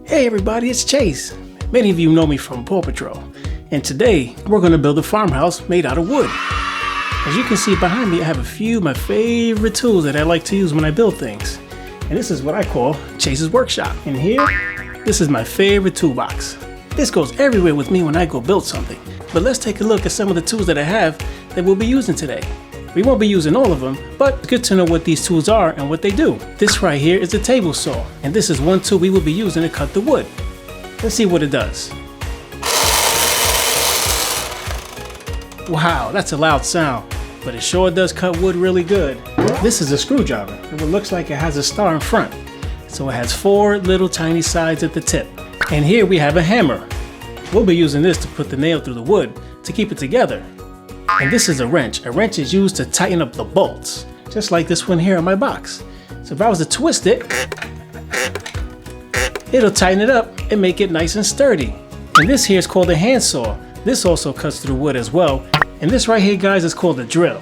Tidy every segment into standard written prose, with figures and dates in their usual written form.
Hey everybody, it's Chase. Many of you know me from Paw Patrol, and today we're going to build a farmhouse made out of wood. As you can see behind me, I have a few of my favorite tools that I like to use when I build things. And this is what I call Chase's Workshop. And here, this is my favorite toolbox. This goes everywhere with me when I go build something. But let's take a look at some of the tools that I have that we'll be using today. We won't be using all of them, but it's good to know what these tools are and what they do. This right here is a table saw, and this is one tool we will be using to cut the wood. Let's see what it does. Wow, that's a loud sound, but it sure does cut wood really good. This is a screwdriver, and it looks like it has a star in front. So it has 4 little tiny sides at the tip. And here we have a hammer. We'll be using this to put the nail through the wood to keep it together. And this is a wrench. A wrench is used to tighten up the bolts, just like this one here in my box. So if I was to twist it, it'll tighten it up and make it nice and sturdy. And this here is called a handsaw. This also cuts through wood as well. And this right here, guys, is called a drill.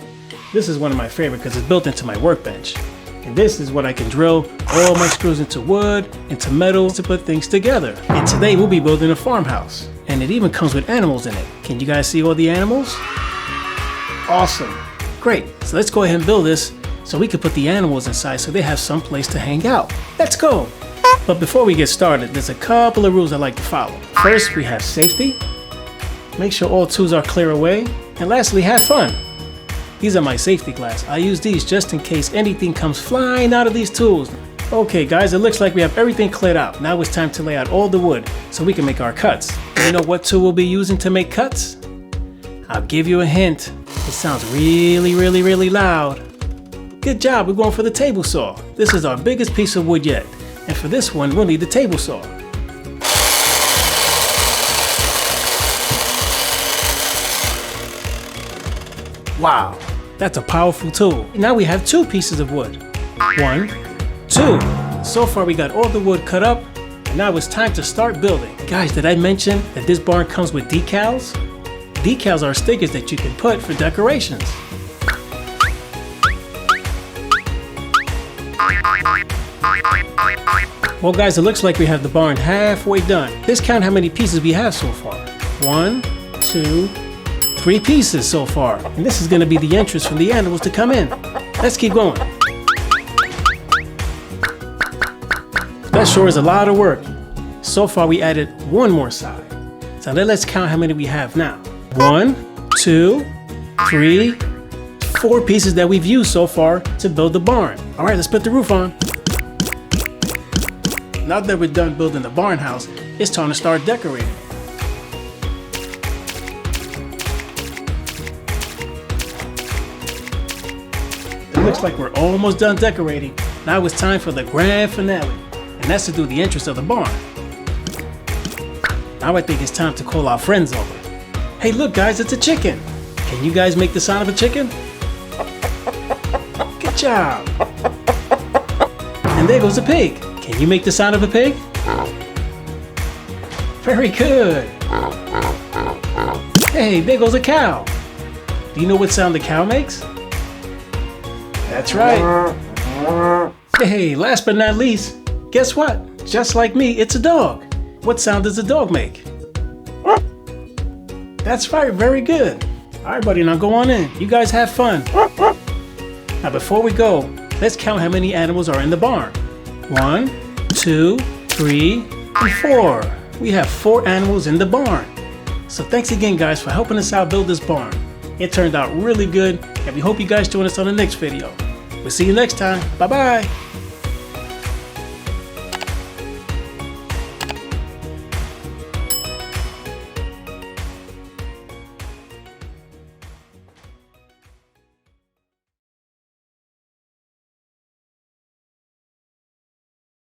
This is one of my favorite because it's built into my workbench. And this is what I can drill all my screws into wood, into metal to put things together. And today we'll be building a farmhouse. And it even comes with animals in it. Can you guys see all the animals? Awesome. Great. So let's go ahead and build this so we can put the animals inside so they have some place to hang out. Let's go. But before we get started, there's a couple of rules I like to follow. First, we have safety. Make sure all tools are clear away. And lastly, have fun. These are my safety glass. I use these just in case anything comes flying out of these tools. Okay guys, it looks like we have everything cleared out. Now it's time to lay out all the wood so we can make our cuts. You know what tool we'll be using to make cuts? I'll give you a hint. It sounds really loud. Good job, we're going for the table saw. This is our biggest piece of wood yet. And for this one, we'll need the table saw. Wow, that's a powerful tool. Now we have 2 pieces of wood. 1, 2. So far we got all the wood cut up, and now it's time to start building. Guys, did I mention that this barn comes with decals? Decals are stickers that you can put for decorations. Well guys, it looks like we have the barn halfway done. Let's count how many pieces we have so far. 1, 2, 3 pieces so far. And this is going to be the entrance for the animals to come in. Let's keep going. That sure is a lot of work. So far we added 1 more side. So let's count how many we have now. 1, 2, 3, 4 pieces that we've used so far to build the barn. All right, let's put the roof on. Now that we're done building the barn house, it's time to start decorating. It looks like we're almost done decorating. Now it's time for the grand finale, and that's to do the entrance of the barn. Now I think it's time to call our friends over. Hey look guys, it's a chicken. Can you guys make the sound of a chicken? Good job. And there goes a pig. Can you make the sound of a pig? Very good. Hey, there goes a cow. Do you know what sound the cow makes? That's right. Hey, last but not least, guess what? Just like me, it's a dog. What sound does a dog make? That's right, very good. All right, buddy, now go on in. You guys have fun. Now, before we go, let's count how many animals are in the barn. 1, 2, 3, and 4. We have 4 animals in the barn. So thanks again, guys, for helping us out build this barn. It turned out really good, and we hope you guys join us on the next video. We'll see you next time. Bye-bye.